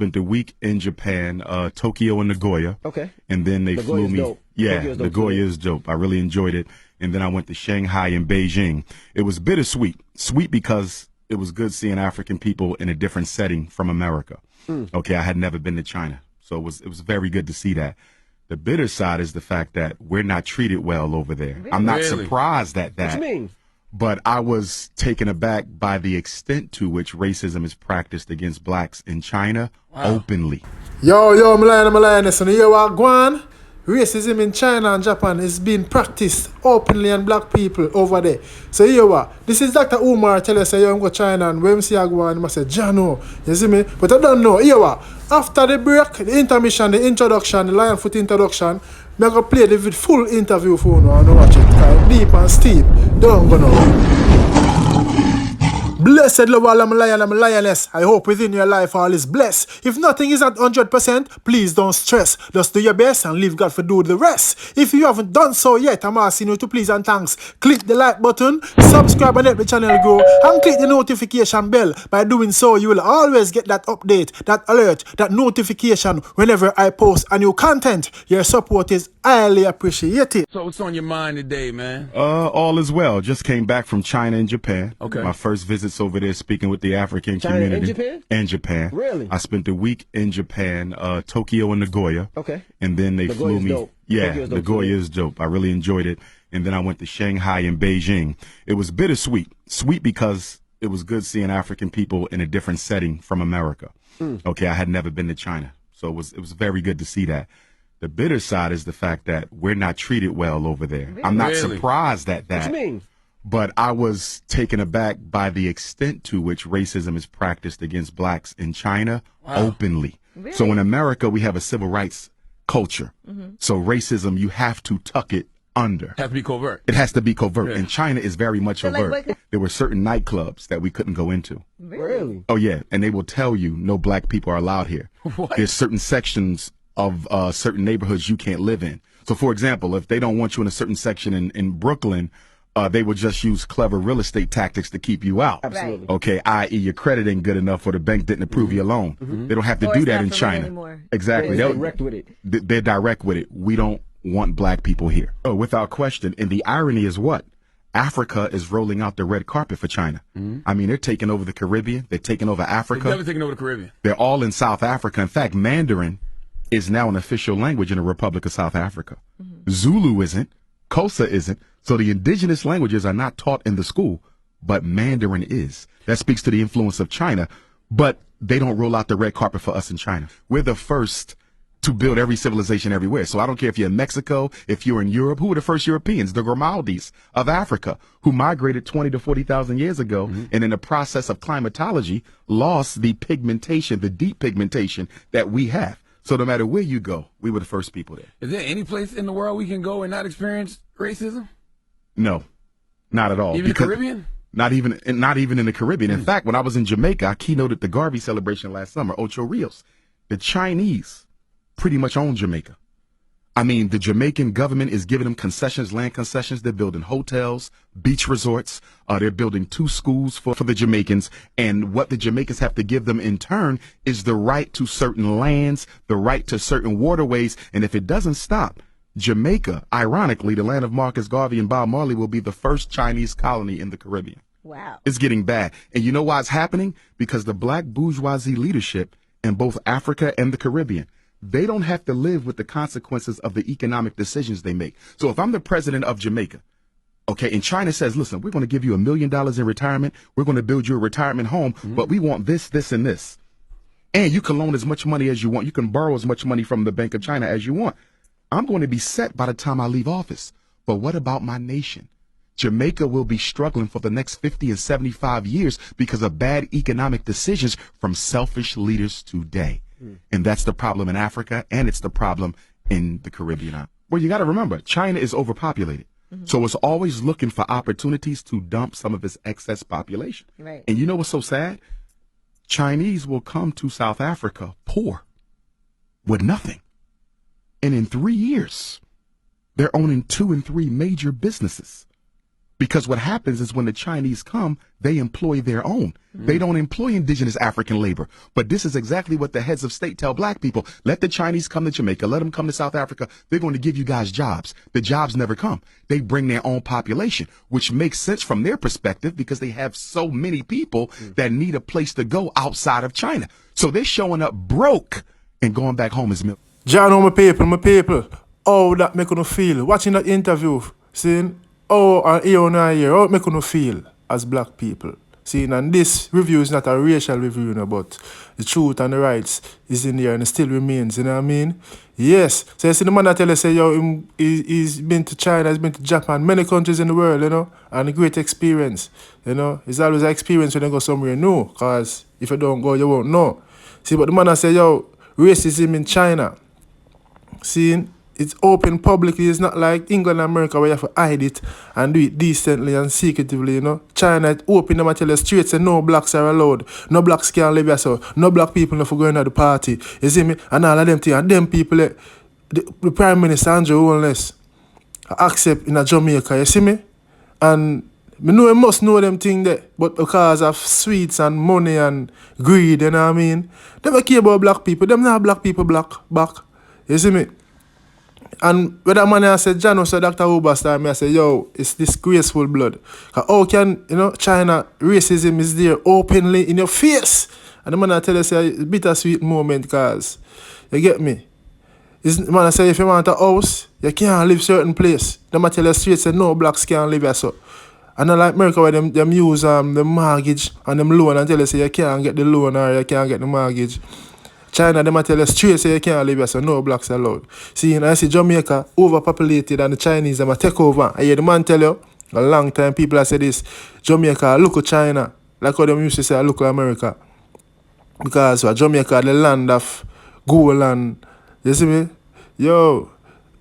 spent a week in Japan, Tokyo and Nagoya. Okay. And then they flew me. Dope. Yeah, Nagoya is dope. I really enjoyed it. And then I went to Shanghai and Beijing. It was bittersweet. Sweet because it was good seeing African people in a different setting from America. Okay, I had never been to China. So it was very good to see that. The bitter side is the fact that we're not treated well over there. Really? I'm not surprised at that. What you mean? But I was taken aback by the extent to which racism is practiced against blacks in China openly. Yo, Malaya, so you hear what Guan? Racism in China and Japan is being practiced openly on black people over there. So you hear what? This is Dr. Umar tell us, say, you go to China and when you see Guan, you must say, Jano. You see me? But I don't know. Hear what? After the break, the intermission, the introduction, the lion foot introduction, I'm going to play the full interview for you and watch it. Deep and steep. Don't go now. Blessed love all I'm lion, I'm lioness. I hope within your life all is blessed. If nothing is at 100%, please don't stress. Just do your best and leave God for do the rest. If you haven't done so yet, I'm asking you to please and thanks. Click the like button, subscribe and help the channel grow, and click the notification bell. By doing so, you will always get that update, that alert, that notification whenever I post a new content. Your support is highly appreciated. So what's on your mind today, man? All is well. Just came back from China and Japan. Okay. My first visits over there speaking with the African China community. and Japan? And Japan. Really? I spent a week in Japan, Tokyo and Nagoya. Okay. And then they flew me. Dope. Yeah, Tokyo's dope Nagoya too. is dope. I really enjoyed it. And then I went to Shanghai and Beijing. It was bittersweet. Sweet because it was good seeing African people in a different setting from America. Okay, I had never been to China. So it was very good to see that. The bitter side is the fact that we're not treated well over there. Really? I'm not Really? surprised at that. What you mean? But I was taken aback by the extent to which racism is practiced against blacks in China openly. Really? So in America, we have a civil rights culture. So racism, you have to tuck it under. Have to be covert. It has to be covert. Yeah. And China is very much So, like, overt. what- There were certain nightclubs that we couldn't go into. Really? Oh, yeah. And they will tell you no black people are allowed here. What? There's certain sections of certain neighborhoods you can't live in. So, for example, if they don't want you in a certain section in Brooklyn, they will just use clever real estate tactics to keep you out. Absolutely. Okay, i.e. your credit ain't good enough or the bank didn't approve your loan. They don't have to Or do it's that not in for rent China. anymore. Exactly. They're They'll- direct with it. They're direct with it. We don't want black people here. Oh, without question. And the irony is what? Africa is rolling out the red carpet for China. I mean, they're taking over the Caribbean. They're taking over They've Africa. never taken over the Caribbean. They're all in South Africa. In fact, Mandarin is now an official language in the Republic of South Africa. Zulu isn't. Xhosa isn't. So the indigenous languages are not taught in the school, but Mandarin is. That speaks to the influence of China, but they don't roll out the red carpet for us in China. We're the first to build every civilization everywhere. So I don't care if you're in Mexico, if you're in Europe. Who were the first Europeans? The Grimaldis of Africa, who migrated 20 to 40,000 years ago, and in the process of climatology, lost the pigmentation, the deep pigmentation that we have. So no matter where you go, we were the first people there. Is there any place in the world we can go and not experience racism? No, not at all. Even the Because- Caribbean? Not even in the Caribbean. In fact, when I was in Jamaica, I keynoted the Garvey celebration last summer, Ocho Rios. The Chinese pretty much own Jamaica. I mean, the Jamaican government is giving them concessions, land concessions. They're building hotels, beach resorts. They're building 2 schools for the Jamaicans. And what the Jamaicans have to give them in turn is the right to certain lands, the right to certain waterways. And if it doesn't stop, Jamaica, ironically, the land of Marcus Garvey and Bob Marley, will be the first Chinese colony in the Caribbean. Wow. It's getting bad. And you know why it's happening? Because the black bourgeoisie leadership in both Africa and the Caribbean, they don't have to live with the consequences of the economic decisions they make. So if I'm the president of Jamaica, okay, and China says, listen, we're going to give you $1 million in retirement. We're going to build you a retirement home, but we want this, this, and this. And you can loan as much money as you want. You can borrow as much money from the Bank of China as you want. I'm going to be set by the time I leave office. But what about my nation? Jamaica will be struggling for the next 50 and 75 years because of bad economic decisions from selfish leaders today. And that's the problem in Africa, and it's the problem in the Caribbean. Well, you got to remember, China is overpopulated. So it's always looking for opportunities to dump some of its excess population. Right. And you know what's so sad? Chinese will come to South Africa poor with nothing. And in 3 years, they're owning 2 and 3 major businesses. Because what happens is when the Chinese come, they employ their own. They don't employ indigenous African labor. But this is exactly what the heads of state tell black people. Let the Chinese come to Jamaica. Let them come to South Africa. They're going to give you guys jobs. The jobs never come. They bring their own population, which makes sense from their perspective because they have so many people that need a place to go outside of China. So they're showing up broke and going back home as milk. John, my people. How that make you feel? Watching that interview, seeing and how it make you feel as black people. See, and this review is not a racial review, you know, but the truth and the rights is in there and it still remains, you know what I mean? Yes. So you see the man that tell us, say, yo, he's been to China, he's been to Japan, many countries in the world, you know, and a great experience, you know. It's always an experience when you go somewhere new, because if you don't go, you won't know. See, but the man that say, yo, racism in China, see, it's open publicly. It's not like England and America where you have to hide it and do it decently and secretively, you know. China, it open them and tell the street, say no blacks are allowed. No blacks can't live here, so no black people not for going to the party. You see me? And all of them things. And them people, the Prime Minister, Andrew Holness, accept in a Jamaica, you see me? And me know you must know them things there, but because of sweets and money and greed, you know what I mean? They don't care about black people. Them not black people back. You see me? And when that man I said, John, so Dr. Oberstar, I say, yo, it's disgraceful blood. How can, you know, China racism is there openly in your face? And the man I tell you, say, it's a bittersweet moment, cause you get me? The man I say, if you want a house, you can't live certain place. The man tell you straight, say, no blacks can't live here, so. And not like America where them use the mortgage and them loan and tell you, say, you can't get the loan or you can't get the mortgage. China, they might tell us straight, say you can't live here, so no blacks allowed. See, and I see Jamaica overpopulated and the Chinese, they might take over. I hear the man tell you, a long time people have said this, Jamaica, look at China, like how them used to say, look at America. Because Jamaica, the land of gold and, you see me? Yo,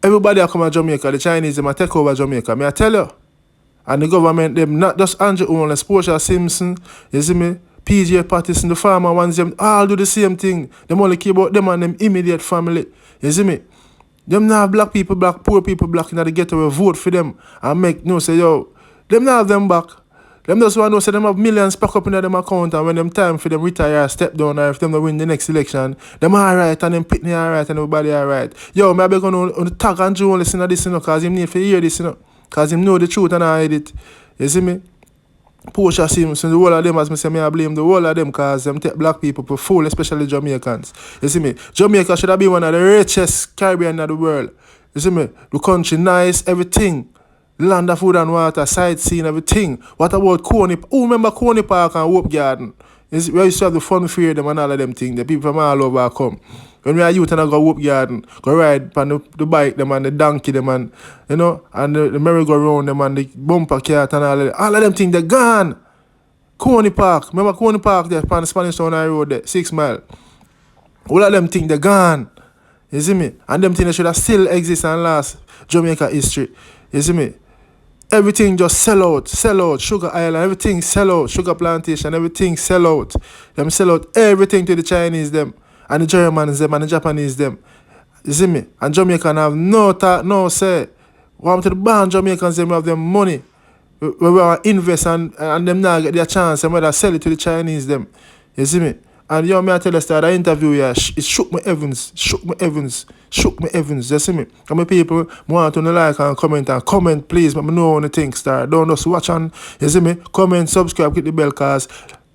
everybody that come to Jamaica, the Chinese, they might take over Jamaica, may I tell you? And the government, them not just Andrew Holness, Portia Simpson, you see me? PJ Patterson, the farmer ones, them all do the same thing. Them only care about them and them immediate family. You see me? Them now have black people, black, poor people, black in the ghetto will vote for them and make no say, yo, them now have them back. Them just want to say them have millions pack up in them account and when them time for them retire, step down, or if them don't win the next election, them alright and them Pitney alright and everybody alright. Yo, maybe I'm going to tag Andrew Holness in this, you know, because him need to hear this, you know, because him know the truth and I hide it. You see me? Portia Simpson, the whole of them, as I say, I blame the whole of them because them take black people for fool, especially Jamaicans. You see me? Jamaica should have been one of the richest Caribbean of the world. You see me? The country nice, everything. Land of food and water, sightseeing, everything. What about Coney? Who remember Coney Park and Hope Garden? Where used to have the fun fair them and all of them things. The people from all over come. When we are youth and I go Hope Garden, go ride on the bike them and the donkey them and, you know, and the merry-go-round them and the bumper cart and all of them things, they're gone. Coney Park, remember Coney Park there on the Spanish Town High Road there, 6 Mile. All of them things, they're gone. You see me? And them things should have still exist and last Jamaica history. You see me? Everything just sell out, Sugar Island, everything sell out, Sugar Plantation, everything sell out. Them sell out everything to the Chinese them, and the Germans them, and the Japanese them. You see me? And Jamaican have no thought, no say. Want to the band Jamaicans them have them money. We want to invest and them now get their chance and whether sell it to the Chinese them. You see me? And yo, me I tell you that the interview here, it shook me heavens. You see me? And my people want to like and comment please, but I know on the thing start. Don't just watch and, you see me? Comment, subscribe, click the bell, cause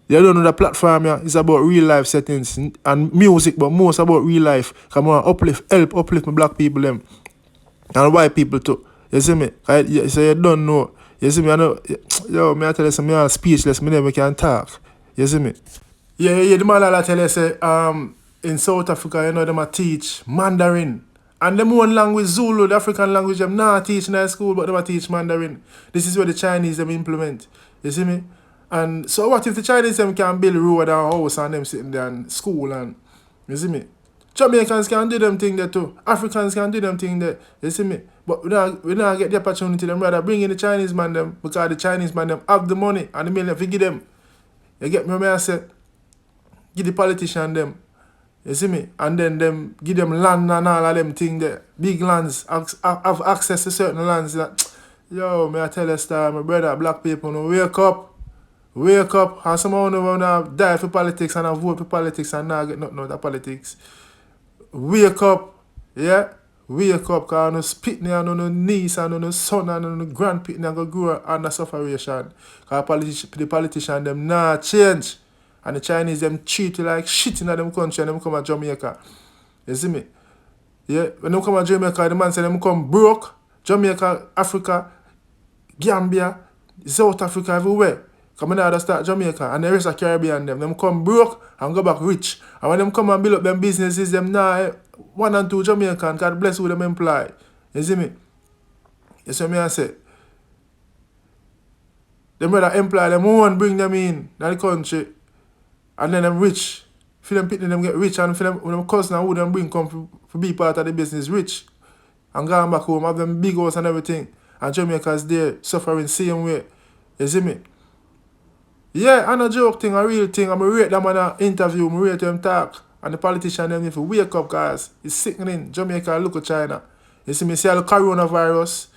you don't know the platform here is about real life settings and music, but most about real life. Come on, help uplift my black people them. And white people too. You see me? So you don't know. You see me? I know, yo, me I tell you some, me all speechless, me never can talk. You see me? Yeah, the man I tell you say, in South Africa, you know, them a teach Mandarin. And them one language, Zulu, the African language, them not teach in high school, but them a teach Mandarin. This is where the Chinese them implement. You see me? And so what if the Chinese them can build road and house and them sitting there in school and, you see me? Jamaicans can do them thing there too. Africans can do them thing there. You see me? But we don't get the opportunity, them rather bring in the Chinese man them because the Chinese man them have the money and the million if you give them. You get me? I say, give the politician them. You see me? And then them give them land and all of them thing there. Big lands, have access to certain lands that Yo, may I tell you star, my brother, black people, no wake up. Wake up. And some of them wanna die for politics and vote for politics and not get nothing out of politics. Wake up. Yeah? Wake up, cause no spit me and no niece and no son and no grandpit go grow under sufferation. Cause the politician them not change. And the Chinese them treat you like shit in them country and them come to Jamaica. You see me? Yeah, when them come to Jamaica, the man say them come broke. Jamaica, Africa, Gambia, South Africa, everywhere. Come in to start Jamaica and the rest of Caribbean them come broke and go back rich. And when them come and build up them businesses, them now 1 and 2 Jamaican, God bless who them employ. You see me? You see me I say? Them brother employ them one bring them in the country and then them rich. For them people them get rich and for them cousin who them bring come for be part of the business rich. And going back home, have them big house and everything. And Jamaica's there suffering same way. You see me? Yeah, and a joke thing, a real thing. I'm going to rate them on an interview, I rate them talk. And the politician them need to wake up, guys. It's sickening. Jamaica look at China. You see me, see all the coronavirus.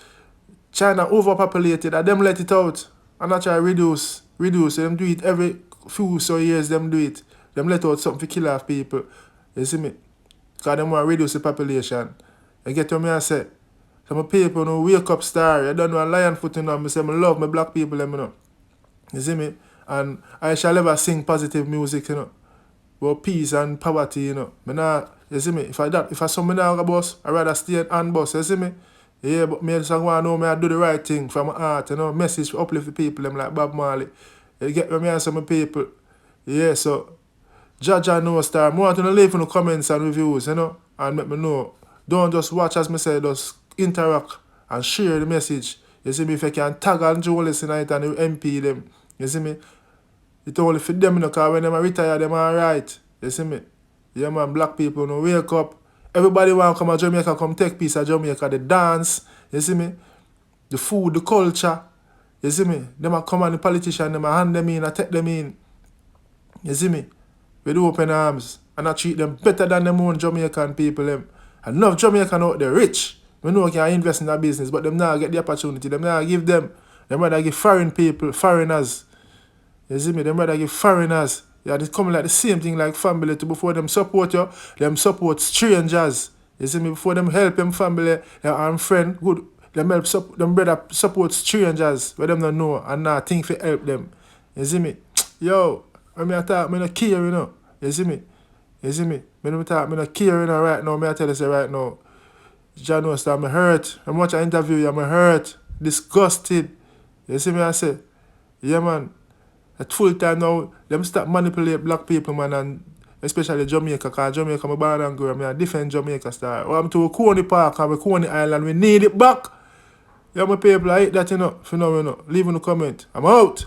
China overpopulated and them let it out. And I try reduce. Them do it every few so years, them do it. Them let out something to kill off people. You see me? Because them want to reduce the population. You get what I say? Some people no wake up star. I don't know a lion foot in them. I say I love my black people, them, you know. You see me? And I shall ever sing positive music, you know. About peace and poverty, you know. You see me? If I saw me now boss, I'd rather stay and boss, you see me? Yeah, but me just want to know I do the right thing from my heart, you know. Message to uplift the people, them like Bob Marley. You get what I say, my people? Yeah, so Jaja know star. I want to leave in the comments and reviews, you know, and let me know. Don't just watch as me say, just interact and share the message. You see me? If you can tag Andrew Holness tonight and the MP them, you see me? It's only for them, you know, because when them retire, them alright. You see me? Yeah, man, black people, you know, wake up. Everybody want to come to Jamaica, come take piece of Jamaica. The dance, you see me? The food, the culture. You see me? Them come and the politician, them hand them in, I take them in. You see me? With open arms. And I treat them better than them own Jamaican people. Them. Enough Jamaican out there rich. We know can invest in that business, but them now get the opportunity. Them now give them. Them rather give foreign people, foreigners. You see me? Them rather give foreigners. Yeah, they come like the same thing like family too. Before them support you, them support strangers. You see me? Before them help them family, and friend, good. Them help them brother support strangers where them don't know and not think to help them. You see me? Yo, when I talk, I don't care, you know. You see me? You see me? When I talk, I don't care, you know, right now. I tell you right now. John knows that I'm hurt. I'm watching an interview, I'm hurt. Disgusted. You see me? I say, yeah, man. At full time now, them start manipulate black people, man, and especially Jamaica, because Jamaica, my born and grow, I defend Jamaica star. I'm to Coney Park and Coney Island, we need it back. Yeah, my people, I hate that, you know. If you know, leave in the comment. I'm out.